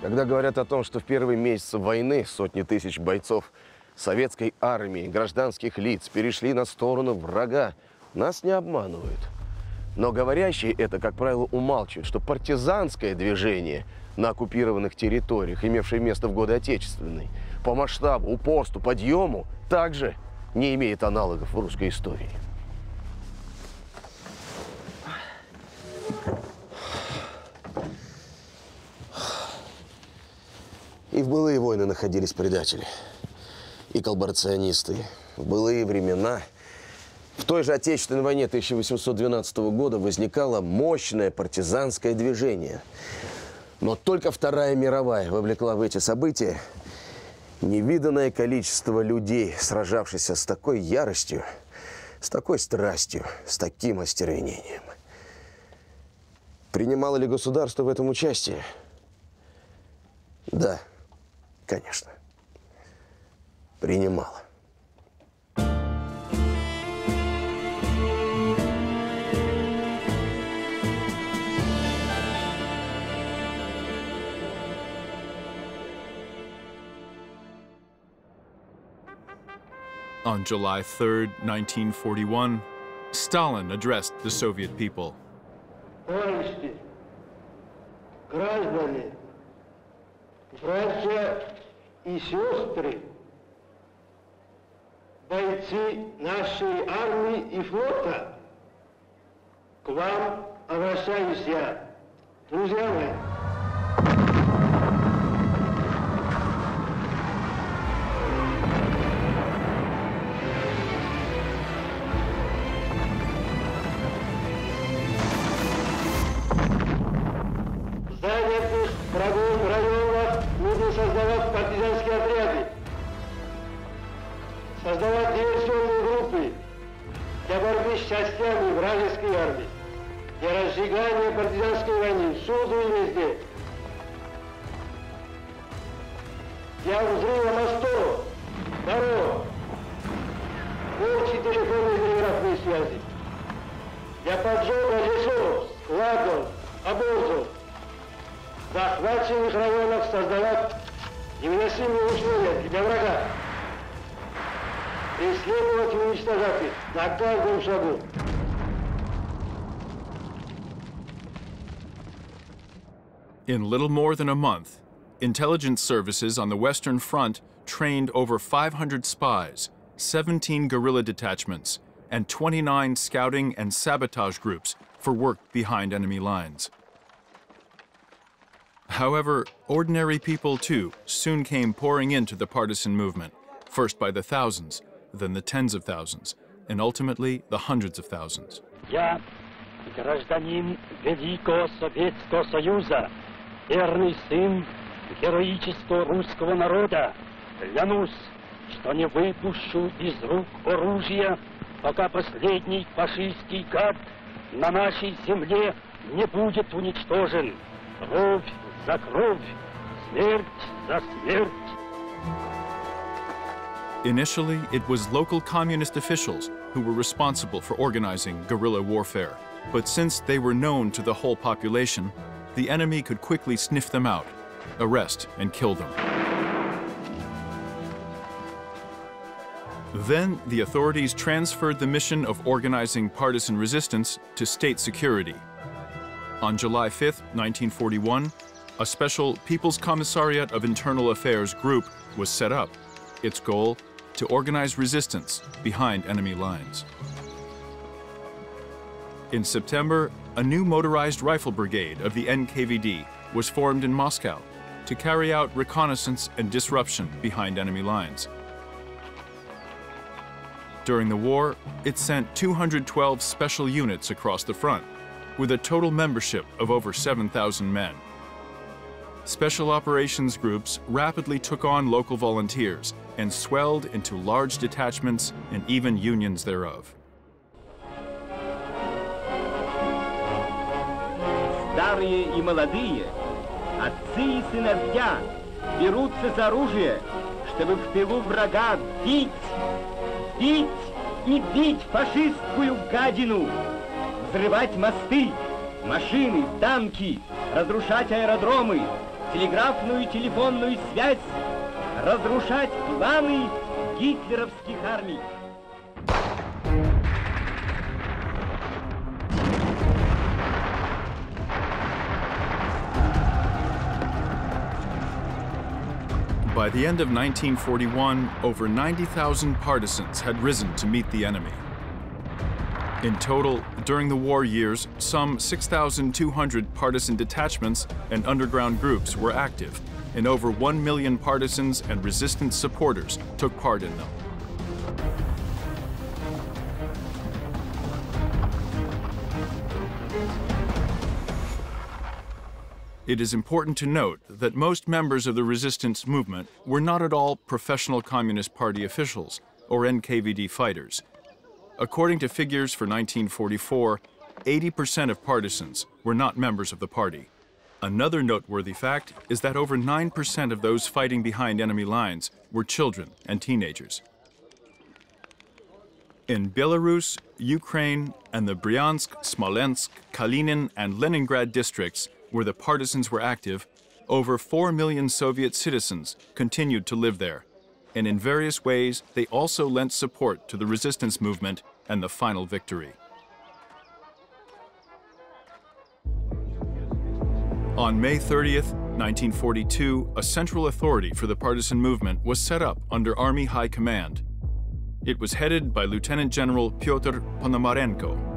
Когда говорят о том, что в первые месяцы войны сотни тысяч бойцов советской армии, гражданских лиц перешли на сторону врага, нас не обманывают. Но говорящие это, как правило, умалчивают, что партизанское движение на оккупированных территориях, имевшее место в годы Отечественной, по масштабу, упорству, подъему, также не имеет аналогов в русской истории. И в былые войны находились предатели, и коллаборационисты. В былые времена, в той же Отечественной войне 1812 года возникало мощное партизанское движение. Но только Вторая мировая вовлекла в эти события невиданное количество людей, сражавшихся с такой яростью, с такой страстью, с таким остервенением. Принимало ли государство в этом участие? Да. Конечно, принимала. On July 3rd, 1941, Stalin addressed the Soviet people. Товарищи, граждане, братья и сестры, бойцы нашей армии и флота, к вам обращаюсь я, друзья мои. Занятых врагом районах нужно создавать партизанские отряды, создавать диверсионные группы для борьбы с частями вражеской армии, для разжигания партизанской войны всюду и везде, для взрыва мостов, дорог, порчи телефонной и телеграфной связи, для поджога лесов, складов, обозов, в захваченных районах создавать невыносимые условия для врага, преследовать и уничтожать их на каждом шагу. In little more than a month, intelligence services on the Western Front trained over 500 spies, 17 guerrilla detachments, and 29 scouting and sabotage groups for work behind enemy lines. However, ordinary people, too, soon came pouring into the partisan movement, first by the thousands, then the tens of thousands, and ultimately the hundreds of thousands. Я, гражданин Великого Советского Союза, верный сын героического русского народа, клянусь, что не выпущу из рук оружия, пока последний фашистский гад на нашей земле не будет уничтожен. Кровь за кровь, смерть за смерть. Initially, it was local communist officials who were responsible for organizing guerrilla warfare. But since they were known to the whole population, the enemy could quickly sniff them out, arrest and kill them. Then the authorities transferred the mission of organizing partisan resistance to state security. On July 5, 1941, a special People's Commissariat of Internal Affairs group was set up. Its goal, to organize resistance behind enemy lines. In September, a new motorized rifle brigade of the NKVD was formed in Moscow to carry out reconnaissance and disruption behind enemy lines. During the war, it sent 212 special units across the front, with a total membership of over 7,000 men. Special operations groups rapidly took on local volunteers and swelled into large detachments and even unions thereof. Старые и молодые, отцы и сыновья берутся за оружие, чтобы в тылу врага бить и бить фашистскую гадину, взрывать мосты, машины, танки, разрушать аэродромы, телеграфную и телефонную связь, разрушать планы гитлеровских армий. By the end of 1941, over 90,000 partisans had risen to meet the enemy. In total, during the war years, some 6,200 partisan detachments and underground groups were active, and over 1 million partisans and resistance supporters took part in them. It is important to note that most members of the resistance movement were not at all professional Communist Party officials or NKVD fighters. According to figures for 1944, 80% of partisans were not members of the party. Another noteworthy fact is that over 9% of those fighting behind enemy lines were children and teenagers. In Belarus, Ukraine, and the Bryansk, Smolensk, Kalinin, and Leningrad districts, where the partisans were active, over 4 million Soviet citizens continued to live there, and in various ways they also lent support to the resistance movement and the final victory. On May 30th, 1942, a central authority for the partisan movement was set up under Army High Command. It was headed by Lieutenant General Pyotr Ponomarenko.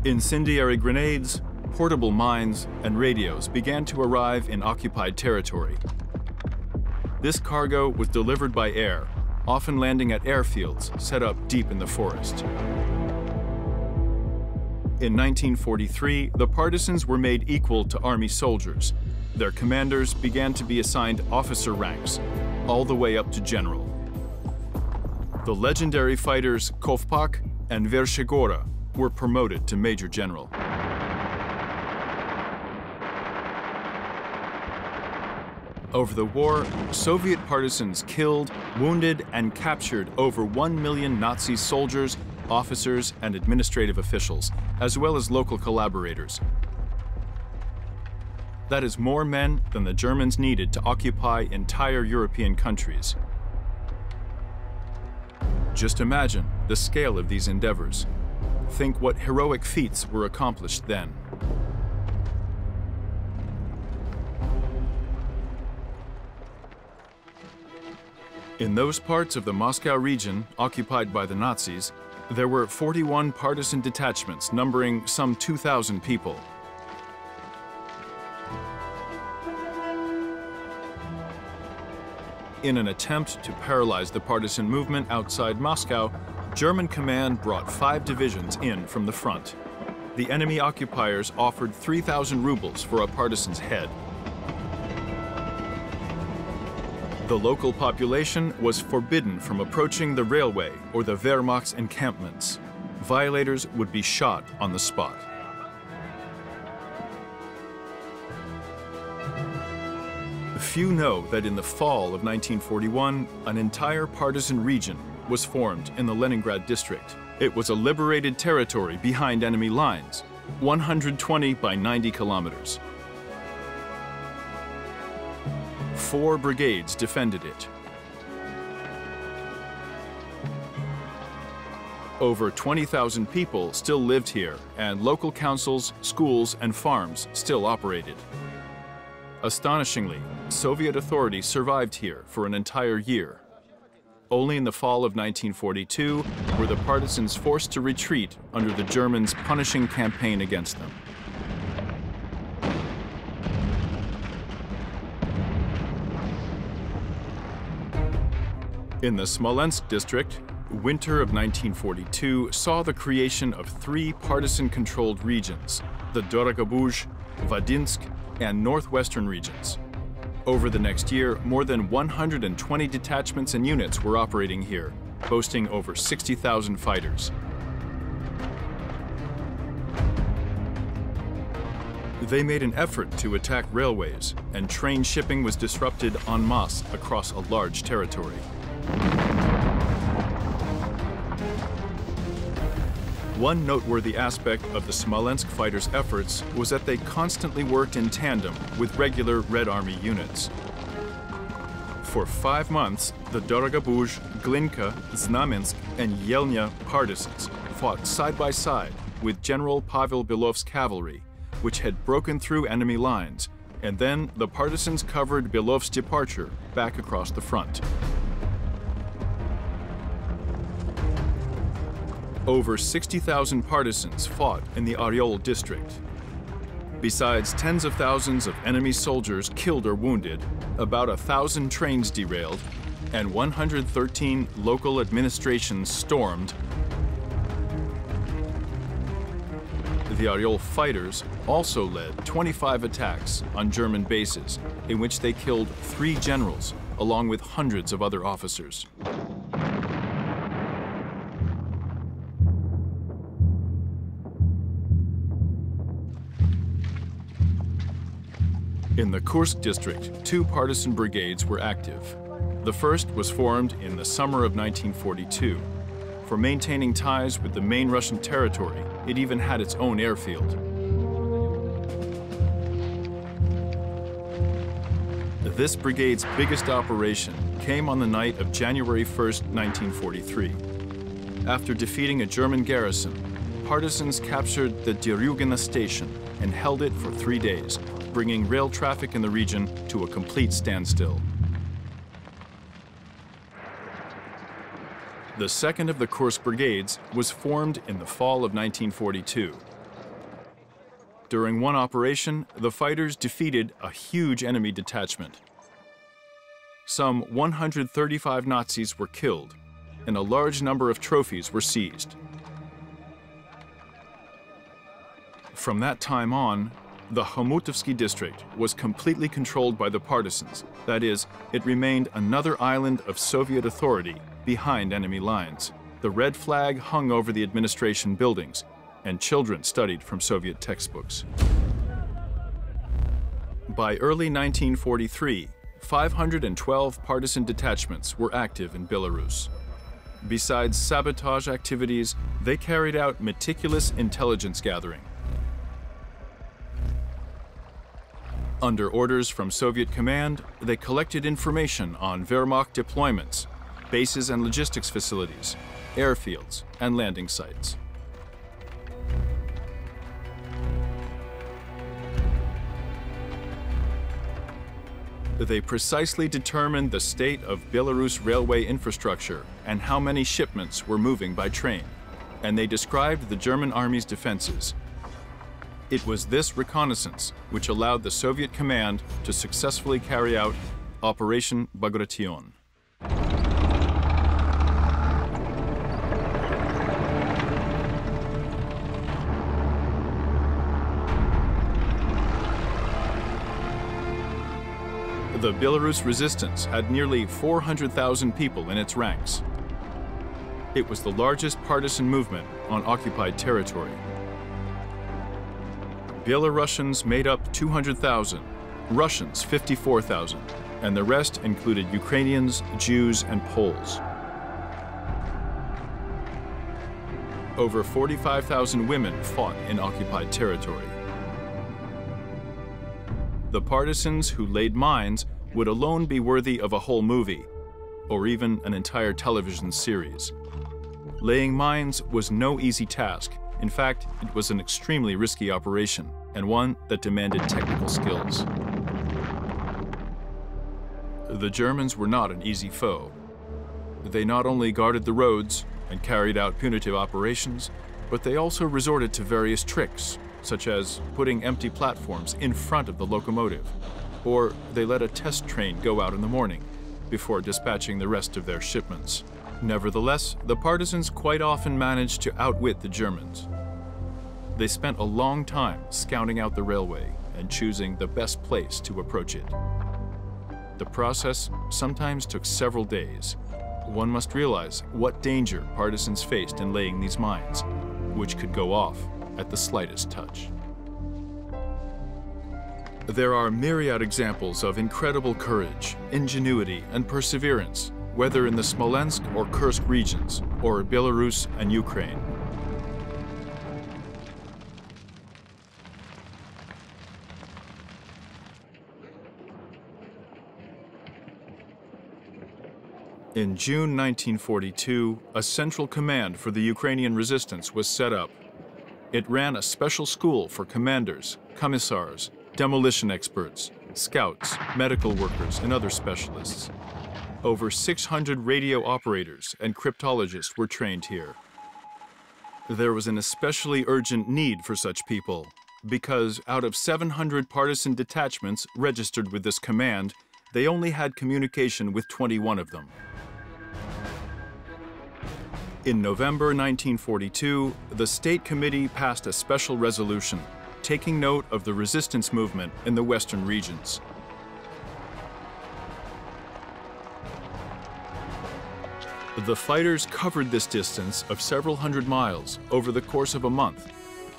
Incendiary grenades, portable mines, and radios began to arrive in occupied territory. This cargo was delivered by air, often landing at airfields set up deep in the forest. In 1943, the partisans were made equal to army soldiers. Their commanders began to be assigned officer ranks, all the way up to general. The legendary fighters Kovpak and Vershegora were promoted to Major General. Over the war, Soviet partisans killed, wounded, and captured over 1 million Nazi soldiers, officers, and administrative officials, as well as local collaborators. That is more men than the Germans needed to occupy entire European countries. Just imagine the scale of these endeavors. Think what heroic feats were accomplished then. In those parts of the Moscow region occupied by the Nazis, there were 41 partisan detachments numbering some 2,000 people. In an attempt to paralyze the partisan movement outside Moscow, German command brought 5 divisions in from the front. The enemy occupiers offered 3,000 rubles for a partisan's head. The local population was forbidden from approaching the railway or the Wehrmacht's encampments. Violators would be shot on the spot. Few know that in the fall of 1941, an entire partisan region was formed in the Leningrad district. It was a liberated territory behind enemy lines, 120 by 90 kilometers. 4 brigades defended it. Over 20,000 people still lived here, and local councils, schools, and farms still operated. Astonishingly, Soviet authority survived here for an entire year. Only in the fall of 1942 were the partisans forced to retreat under the Germans' punishing campaign against them. In the Smolensk district, winter of 1942 saw the creation of 3 partisan-controlled regions, the Dorogobuj, Vadinsk, and northwestern regions. Over the next year, more than 120 detachments and units were operating here, boasting over 60,000 fighters. They made an effort to attack railways, and train shipping was disrupted en masse across a large territory. One noteworthy aspect of the Smolensk fighters' efforts was that they constantly worked in tandem with regular Red Army units. For 5 months, the Dorogobuj, Glinka, Znamensk, and Yelnya partisans fought side by side with General Pavel Belov's cavalry, which had broken through enemy lines, and then the partisans covered Belov's departure back across the front. Over 60,000 partisans fought in the Oryol district. Besides tens of thousands of enemy soldiers killed or wounded, about 1,000 trains derailed, and 113 local administrations stormed. The Oryol fighters also led 25 attacks on German bases, in which they killed 3 generals, along with hundreds of other officers. In the Kursk district, 2 partisan brigades were active. The first was formed in the summer of 1942. For maintaining ties with the main Russian territory, it even had its own airfield. This brigade's biggest operation came on the night of January 1st, 1943. After defeating a German garrison, partisans captured the Deryugina station and held it for 3 days, bringing rail traffic in the region to a complete standstill. The second of the Kursk brigades was formed in the fall of 1942. During one operation, the fighters defeated a huge enemy detachment. Some 135 Nazis were killed, and a large number of trophies were seized. From that time on, the Homutovsky district was completely controlled by the partisans. That is, it remained another island of Soviet authority behind enemy lines. The red flag hung over the administration buildings, and children studied from Soviet textbooks. By early 1943, 512 partisan detachments were active in Belarus. Besides sabotage activities, they carried out meticulous intelligence gathering. Under orders from Soviet command, they collected information on Wehrmacht deployments, bases and logistics facilities, airfields, and landing sites. They precisely determined the state of Belarus railway infrastructure and how many shipments were moving by train, and they described the German army's defenses. It was this reconnaissance which allowed the Soviet command to successfully carry out Operation Bagration. The Belarus resistance had nearly 400,000 people in its ranks. It was the largest partisan movement on occupied territory. Belarusians made up 200,000, Russians 54,000, and the rest included Ukrainians, Jews, and Poles. Over 45,000 women fought in occupied territory. The partisans who laid mines would alone be worthy of a whole movie, or even an entire television series. Laying mines was no easy task. In fact, it was an extremely risky operation, and one that demanded technical skills. The Germans were not an easy foe. They not only guarded the roads and carried out punitive operations, but they also resorted to various tricks, such as putting empty platforms in front of the locomotive, or they let a test train go out in the morning before dispatching the rest of their shipments. Nevertheless, the partisans quite often managed to outwit the Germans. They spent a long time scouting out the railway and choosing the best place to approach it. The process sometimes took several days. One must realize what danger partisans faced in laying these mines, which could go off at the slightest touch. There are myriad examples of incredible courage, ingenuity, and perseverance, whether in the Smolensk or Kursk regions, or Belarus and Ukraine. In June 1942, a central command for the Ukrainian resistance was set up. It ran a special school for commanders, commissars, demolition experts, scouts, medical workers, and other specialists. Over 600 radio operators and cryptologists were trained here. There was an especially urgent need for such people, because out of 700 partisan detachments registered with this command, they only had communication with 21 of them. In November 1942, the State Committee passed a special resolution taking note of the resistance movement in the western regions. The fighters covered this distance of several hundred miles over the course of a month,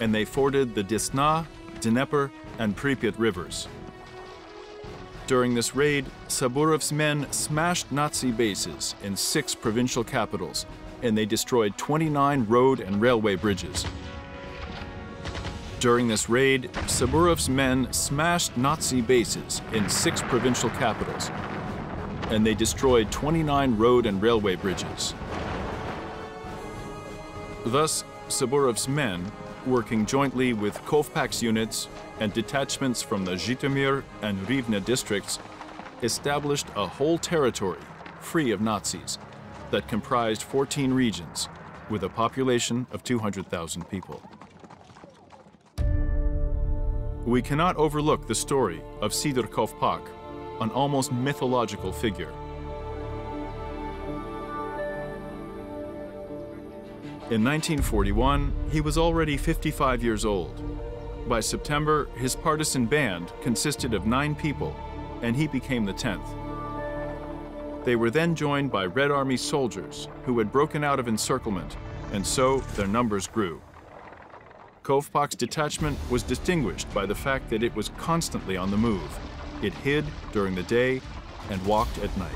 and they forded the Desna, Dnieper, and Pripyat rivers. During this raid, Saburov's men smashed Nazi bases in 6 provincial capitals, and they destroyed 29 road and railway bridges. During this raid, Saburov's men smashed Nazi bases in 6 provincial capitals, and they destroyed 29 road and railway bridges. Thus, Saburov's men, working jointly with Kovpak's units and detachments from the Zhytomyr and Rivne districts, established a whole territory free of Nazis that comprised 14 regions with a population of 200,000 people. We cannot overlook the story of Sidor Kovpak, an almost mythological figure. In 1941, he was already 55 years old. By September, his partisan band consisted of 9 people, and he became the 10th. They were then joined by Red Army soldiers who had broken out of encirclement, and so their numbers grew. Kovpak's detachment was distinguished by the fact that it was constantly on the move. It hid during the day and walked at night.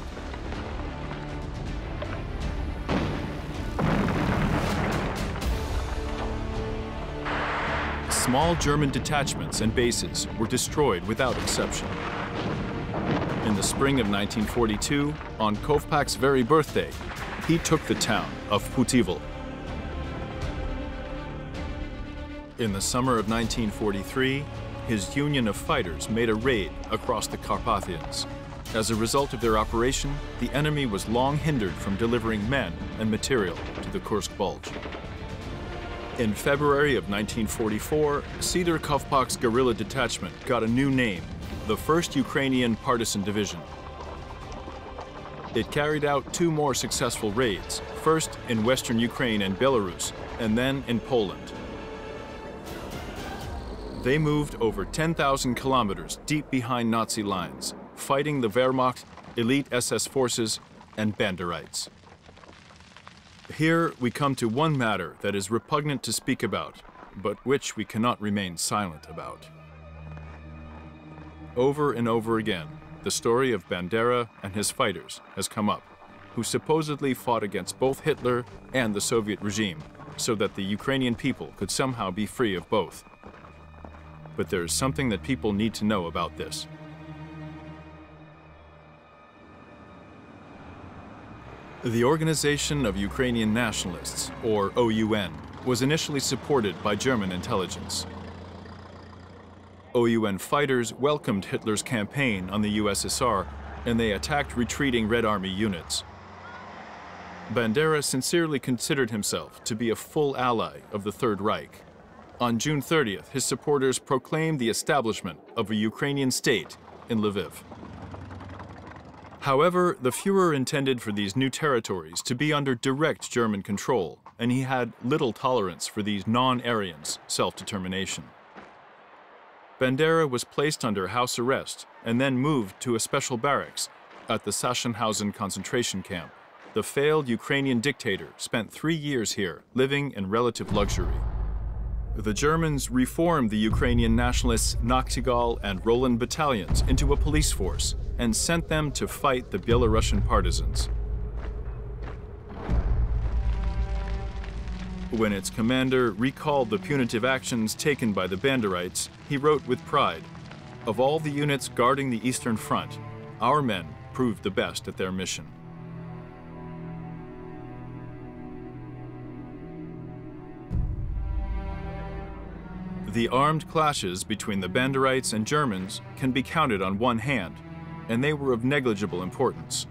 Small German detachments and bases were destroyed without exception. In the spring of 1942, on Kovpak's very birthday, he took the town of Putyvl. In the summer of 1943, his union of fighters made a raid across the Carpathians. As a result of their operation, the enemy was long hindered from delivering men and material to the Kursk Bulge. In February of 1944, Sidor Kovpak's guerrilla detachment got a new name, the 1st Ukrainian Partisan Division. It carried out 2 more successful raids, first in western Ukraine and Belarus, and then in Poland. They moved over 10,000 kilometers deep behind Nazi lines, fighting the Wehrmacht, elite SS forces, and Banderites. Here we come to one matter that is repugnant to speak about, but which we cannot remain silent about. Over and over again, the story of Bandera and his fighters has come up, who supposedly fought against both Hitler and the Soviet regime, so that the Ukrainian people could somehow be free of both. But there is something that people need to know about this. The Organization of Ukrainian Nationalists, or OUN, was initially supported by German intelligence. OUN fighters welcomed Hitler's campaign on the USSR, and they attacked retreating Red Army units. Bandera sincerely considered himself to be a full ally of the Third Reich. On June 30th, his supporters proclaimed the establishment of a Ukrainian state in Lviv. However, the Führer intended for these new territories to be under direct German control, and he had little tolerance for these non-Aryans' self-determination. Bandera was placed under house arrest and then moved to a special barracks at the Sachsenhausen concentration camp. The failed Ukrainian dictator spent 3 years here, living in relative luxury. The Germans reformed the Ukrainian nationalists' Nachtigal and Roland battalions into a police force and sent them to fight the Belarusian partisans. When its commander recalled the punitive actions taken by the Banderites, he wrote with pride, "Of all the units guarding the Eastern Front, our men proved the best at their mission." The armed clashes between the Banderites and Germans can be counted on one hand, and they were of negligible importance.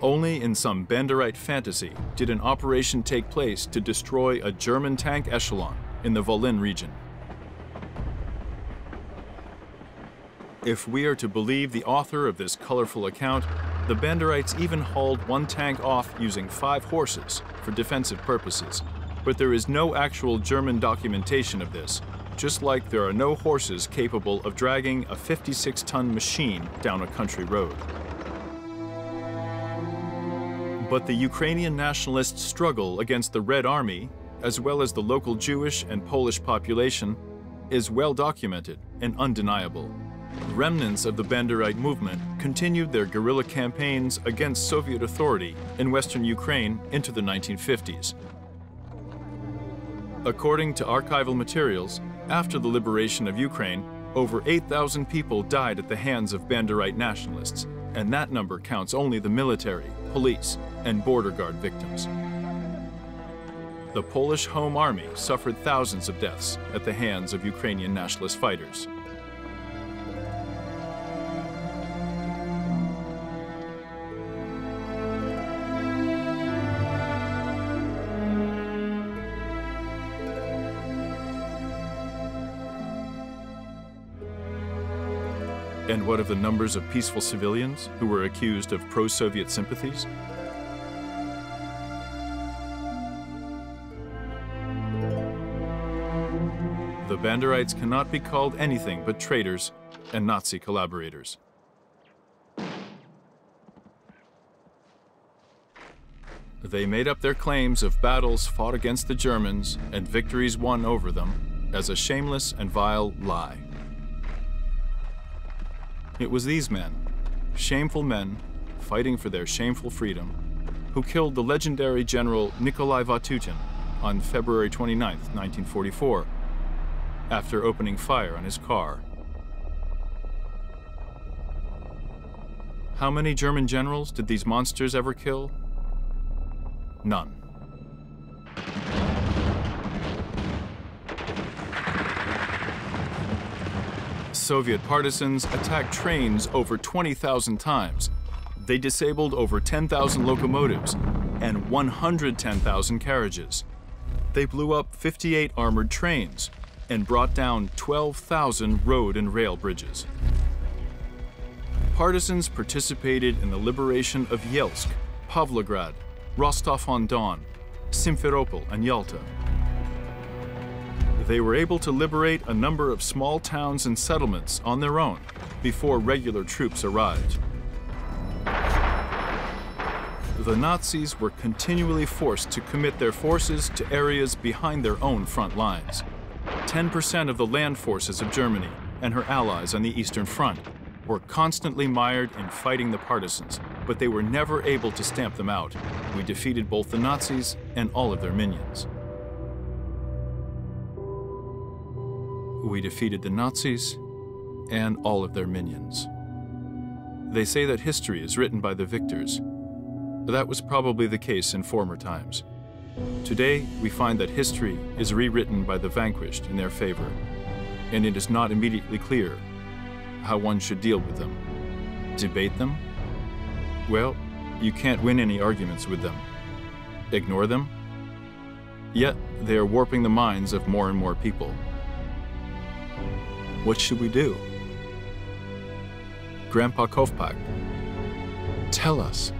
Only in some Banderite fantasy did an operation take place to destroy a German tank echelon in the Volyn region. If we are to believe the author of this colorful account, the Banderites even hauled one tank off using 5 horses for defensive purposes, but there is no actual German documentation of this, just like there are no horses capable of dragging a 56-ton machine down a country road. But the Ukrainian nationalists' struggle against the Red Army, as well as the local Jewish and Polish population, is well documented and undeniable. Remnants of the Banderite movement continued their guerrilla campaigns against Soviet authority in Western Ukraine into the 1950s. According to archival materials, after the liberation of Ukraine, over 8,000 people died at the hands of Banderite nationalists, and that number counts only the military, police, and border guard victims. The Polish Home Army suffered thousands of deaths at the hands of Ukrainian nationalist fighters. And what of the numbers of peaceful civilians who were accused of pro-Soviet sympathies? The Banderites cannot be called anything but traitors and Nazi collaborators. They made up their claims of battles fought against the Germans and victories won over them as a shameless and vile lie. It was these men, shameful men fighting for their shameful freedom, who killed the legendary General Nikolai Vatutin on February 29, 1944, after opening fire on his car. How many German generals did these monsters ever kill? None. Soviet partisans attacked trains over 20,000 times. They disabled over 10,000 locomotives and 110,000 carriages. They blew up 58 armored trains and brought down 12,000 road and rail bridges. Partisans participated in the liberation of Yelsk, Pavlograd, Rostov-on-Don, Simferopol, and Yalta. They were able to liberate a number of small towns and settlements on their own before regular troops arrived. The Nazis were continually forced to commit their forces to areas behind their own front lines. 10% of the land forces of Germany and her allies on the Eastern Front were constantly mired in fighting the partisans, but they were never able to stamp them out. We defeated both the Nazis and all of their minions. We defeated the Nazis and all of their minions. They say that history is written by the victors. That was probably the case in former times. Today, we find that history is rewritten by the vanquished in their favor, and it is not immediately clear how one should deal with them. Debate them? Well, you can't win any arguments with them. Ignore them? Yet, they are warping the minds of more and more people. What should we do? Grandpa Kovpak, tell us.